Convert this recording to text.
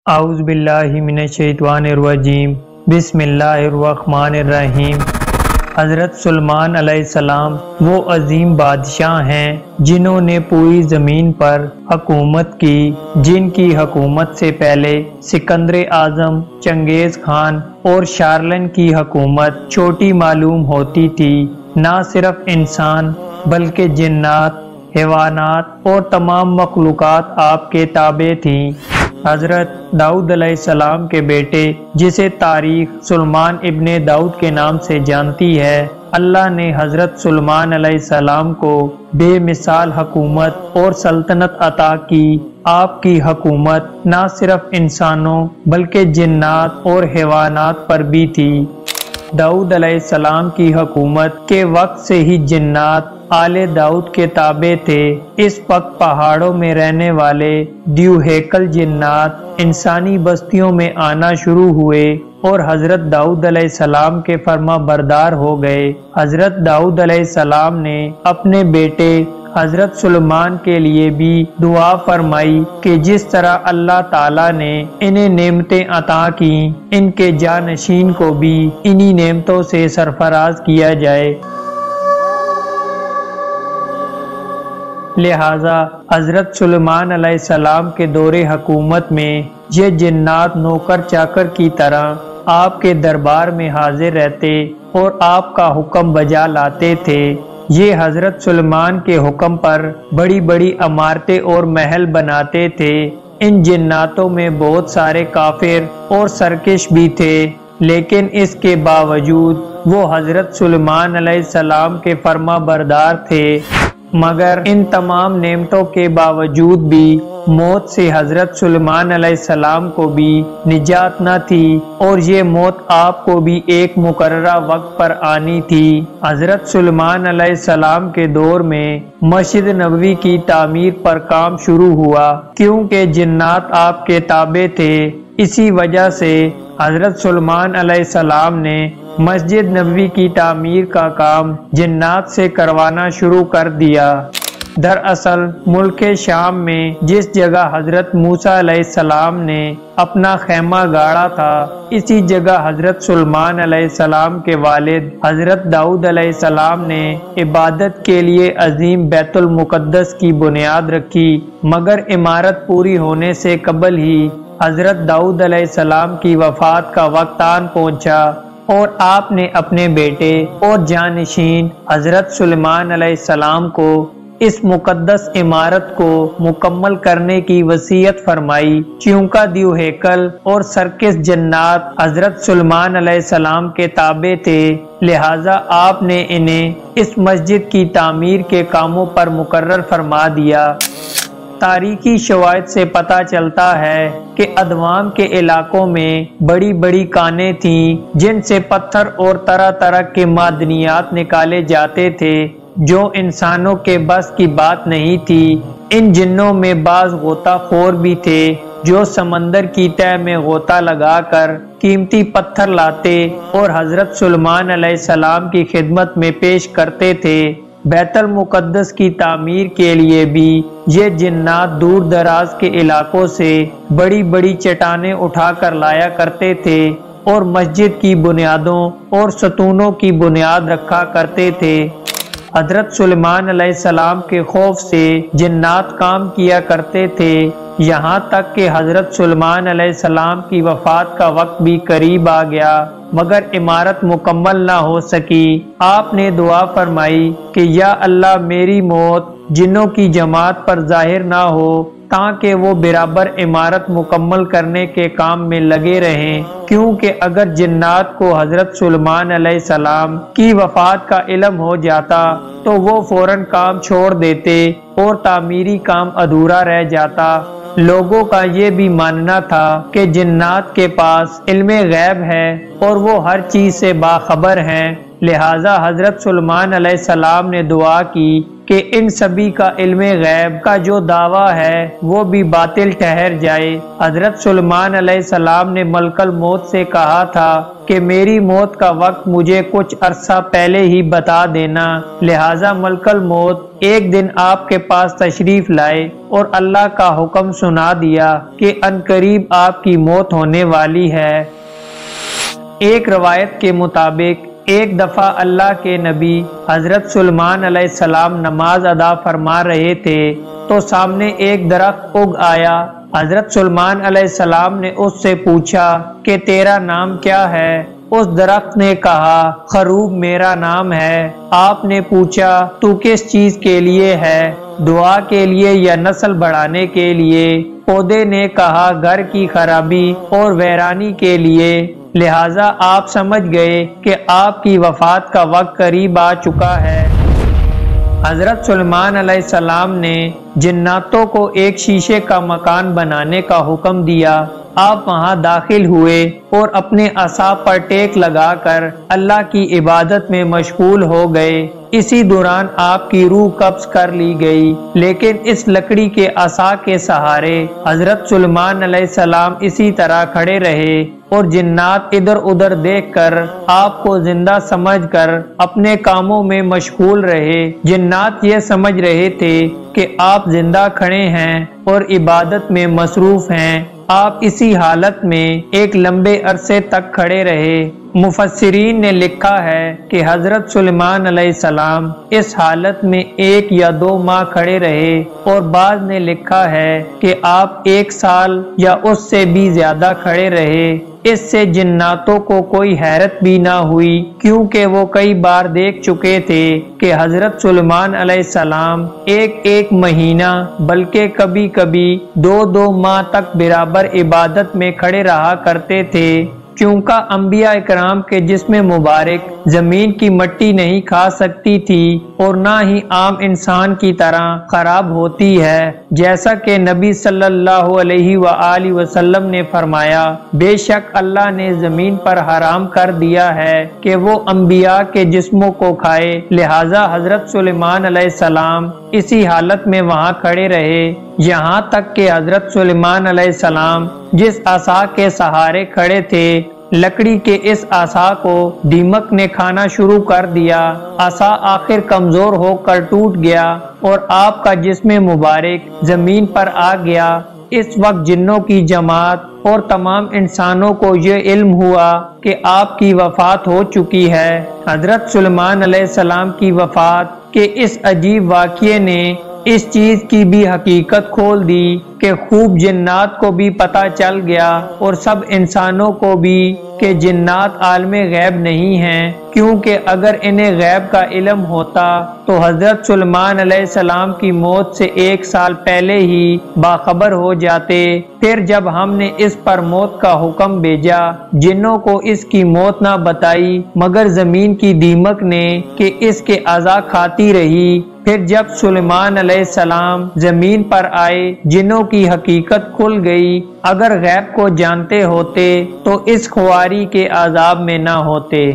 اعوذ باللہ من الشیطان الرجیم بسم اللہ الرحمن الرحیم۔ حضرت سلیمان علیہ السلام وہ عظیم بادشاہ ہیں جنہوں نے پوری زمین پر حکومت کی، جن کی حکومت سے پہلے سکندر اعظم، چنگیز خان اور شارلن کی حکومت چھوٹی معلوم ہوتی تھی۔ نہ صرف انسان بلکہ جنات، حیوانات اور تمام مخلوقات آپ کے تابع تھیں۔ حضرت داؤد علیہ السلام کے بیٹے، جسے تاریخ سلیمان ابن داؤد کے نام سے جانتی ہے، اللہ نے حضرت سلیمان علیہ السلام کو بے مثال حکومت اور سلطنت عطا کی۔ آپ کی حکومت نہ صرف انسانوں بلکہ جنات اور حیوانات پر بھی تھی۔ داؤد علیہ السلام کی حکومت کے وقت سے ہی جنات آل داؤد کے تابع تھے۔ اس وقت پہاڑوں میں رہنے والے دیو ہیکل جنات انسانی بستیوں میں آنا شروع ہوئے اور حضرت داؤد علیہ السلام کے فرما بردار ہو گئے۔ حضرت داؤد علیہ السلام نے اپنے بیٹے حضرت سلیمان کے لیے بھی دعا فرمائی کہ جس طرح اللہ تعالیٰ نے انہیں نعمتیں عطا کی، ان کے جانشین کو بھی انہی نعمتوں سے سرفراز کیا جائے۔ لہٰذا حضرت سلیمان علیہ السلام کے دور حکومت میں یہ جنات نوکر چاکر کی طرح آپ کے دربار میں حاضر رہتے اور آپ کا حکم بجا لاتے تھے۔ یہ حضرت سلیمان کے حکم پر بڑی بڑی عمارتیں اور محل بناتے تھے۔ ان جناتوں میں بہت سارے کافر اور سرکش بھی تھے، لیکن اس کے باوجود وہ حضرت سلیمان علیہ السلام کے فرما بردار تھے۔ مگر ان تمام نعمتوں کے باوجود بھی موت سے حضرت سلیمان علیہ السلام کو بھی نجات نہ تھی، اور یہ موت آپ کو بھی ایک مقررہ وقت پر آنی تھی۔ حضرت سلیمان علیہ السلام کے دور میں مسجد نبوی کی تعمیر پر کام شروع ہوا، کیونکہ جنات آپ کے تابع تھے۔ اسی وجہ سے حضرت سلیمان علیہ السلام نے مسجد نبوی کی تعمیر کا کام جنات سے کروانا شروع کر دیا۔ دراصل ملک شام میں جس جگہ حضرت موسیٰ علیہ السلام نے اپنا خیمہ گاڑا تھا، اسی جگہ حضرت سلیمان علیہ السلام کے والد حضرت داؤد علیہ السلام نے عبادت کے لیے عظیم بیت المقدس کی بنیاد رکھی۔ مگر عمارت پوری ہونے سے قبل ہی حضرت داؤد علیہ السلام کی وفات کا وقت آن پہنچا، اور آپ نے اپنے بیٹے اور جانشین حضرت سلیمان علیہ السلام کو اس مقدس عمارت کو مکمل کرنے کی وصیت فرمائی۔ چونکہ دیو ہیکل اور سرکس جنات حضرت سلیمان علیہ السلام کے تابع تھے، لہٰذا آپ نے انہیں اس مسجد کی تعمیر کے کاموں پر مقرر فرما دیا۔ تاریخی شواہد سے پتہ چلتا ہے کہ ادوام کے علاقوں میں بڑی بڑی کانیں تھیں جن سے پتھر اور طرح طرح کے معدنیات نکالے جاتے تھے، جو انسانوں کے بس کی بات نہیں تھی۔ ان جنوں میں بعض غوطہ خور بھی تھے جو سمندر کی تہہ میں غوطہ لگا کر قیمتی پتھر لاتے اور حضرت سلیمان علیہ السلام کی خدمت میں پیش کرتے تھے۔ بیت المقدس کی تعمیر کے لیے بھی یہ جنات دور دراز کے علاقوں سے بڑی بڑی چٹانیں اٹھا کر لایا کرتے تھے اور مسجد کی بنیادوں اور ستونوں کی بنیاد رکھا کرتے تھے۔ حضرت سلیمان علیہ السلام کے خوف سے جنات کام کیا کرتے تھے، یہاں تک کہ حضرت سلیمان علیہ السلام کی وفات کا وقت بھی قریب آ گیا، مگر عمارت مکمل نہ ہو سکی۔ آپ نے دعا فرمائی کہ یا اللہ، میری موت جنوں کی جماعت پر ظاہر نہ ہو، تاکہ وہ برابر عمارت مکمل کرنے کے کام میں لگے رہیں، کیونکہ اگر جنات کو حضرت سلیمان علیہ السلام کی وفات کا علم ہو جاتا تو وہ فوراً کام چھوڑ دیتے اور تعمیری کام ادھورا رہ جاتا۔ لوگوں کا یہ بھی ماننا تھا کہ جنات کے پاس علم غیب ہے اور وہ ہر چیز سے باخبر ہیں، لہٰذا حضرت سلیمان علیہ السلام نے دعا کی کہ کہ ان سبھی کا علم غیب کا جو دعویٰ ہے وہ بھی باطل ٹھہر جائے۔ حضرت سلیمان علیہ السلام نے ملک الموت سے کہا تھا کہ میری موت کا وقت مجھے کچھ عرصہ پہلے ہی بتا دینا، لہٰذا ملک الموت ایک دن آپ کے پاس تشریف لائے اور اللہ کا حکم سنا دیا کہ عنقریب آپ کی موت ہونے والی ہے۔ ایک روایت کے مطابق ایک دفعہ اللہ کے نبی حضرت سلیمان علیہ السلام نماز ادا فرما رہے تھے تو سامنے ایک درخت اگ آیا۔ حضرت سلیمان علیہ السلام نے اس سے پوچھا کہ تیرا نام کیا ہے؟ اس درخت نے کہا خروب میرا نام ہے۔ آپ نے پوچھا تو کس چیز کے لیے ہے، دعا کے لیے یا نسل بڑھانے کے لیے؟ پودے نے کہا گھر کی خرابی اور ویرانی کے لیے، لہٰذا آپ سمجھ گئے کہ آپ کی وفات کا وقت قریب آ چکا ہے۔ حضرت سلیمان علیہ السلام نے جناتوں کو ایک شیشے کا مکان بنانے کا حکم دیا۔ آپ وہاں داخل ہوئے اور اپنے عصا پر ٹیک لگا کر اللہ کی عبادت میں مشغول ہو گئے۔ اسی دوران آپ کی روح قبض کر لی گئی، لیکن اس لکڑی کے عصا کے سہارے حضرت سلیمان علیہ السلام اسی طرح کھڑے رہے اور جنات ادھر ادھر دیکھ کر آپ کو زندہ سمجھ کر اپنے کاموں میں مشغول رہے۔ جنات یہ سمجھ رہے تھے کہ آپ زندہ کھڑے ہیں اور عبادت میں مصروف ہیں۔ آپ اسی حالت میں ایک لمبے عرصے تک کھڑے رہے۔ مفسرین نے لکھا ہے کہ حضرت سلیمان علیہ السلام اس حالت میں 1 یا 2 ماہ کھڑے رہے، اور بعض نے لکھا ہے کہ آپ 1 سال یا اس سے بھی زیادہ کھڑے رہے۔ اس سے جناتوں کو کوئی حیرت بھی نہ ہوئی، کیونکہ وہ کئی بار دیکھ چکے تھے کہ حضرت سلیمان علیہ السلام 1 مہینہ بلکہ کبھی کبھی 2 ماہ تک برابر عبادت میں کھڑے رہا کرتے تھے۔ چونکہ انبیاء اکرام کے جسم مبارک زمین کی مٹی نہیں کھا سکتی تھی اور نہ ہی عام انسان کی طرح خراب ہوتی ہے، جیسا کہ نبی صلی اللہ علیہ وآلہ وسلم نے فرمایا، بے شک اللہ نے زمین پر حرام کر دیا ہے کہ وہ انبیاء کے جسموں کو کھائے، لہٰذا حضرت سلیمان علیہ السلام اسی حالت میں وہاں کھڑے رہے، یہاں تک کہ حضرت سلیمان علیہ السلام جس عصا کے سہارے کھڑے تھے، لکڑی کے اس عصا کو دیمک نے کھانا شروع کر دیا۔ عصا آخر کمزور ہو کر ٹوٹ گیا اور آپ کا جسم مبارک زمین پر آ گیا۔ اس وقت جنوں کی جماعت اور تمام انسانوں کو یہ علم ہوا کہ آپ کی وفات ہو چکی ہے۔ حضرت سلیمان علیہ السلام کی وفات کے اس عجیب واقعے نے اس چیز کی بھی حقیقت کھول دی کہ خوب جنات کو بھی پتہ چل گیا اور سب انسانوں کو بھی کہ جنات عالم غیب نہیں ہیں، کیونکہ اگر انہیں غیب کا علم ہوتا تو حضرت سلیمان علیہ السلام کی موت سے 1 سال پہلے ہی باخبر ہو جاتے۔ پھر جب ہم نے اس پر موت کا حکم بھیجا، جنوں کو اس کی موت نہ بتائی مگر زمین کی دیمک نے کہ اس کے اعضاء کھاتی رہی۔ پھر جب سلیمان علیہ السلام زمین پر آئے، جنوں کی حقیقت کھل گئی۔ اگر غیب کو جانتے ہوتے تو اس خواری کے عذاب میں نہ ہوتے۔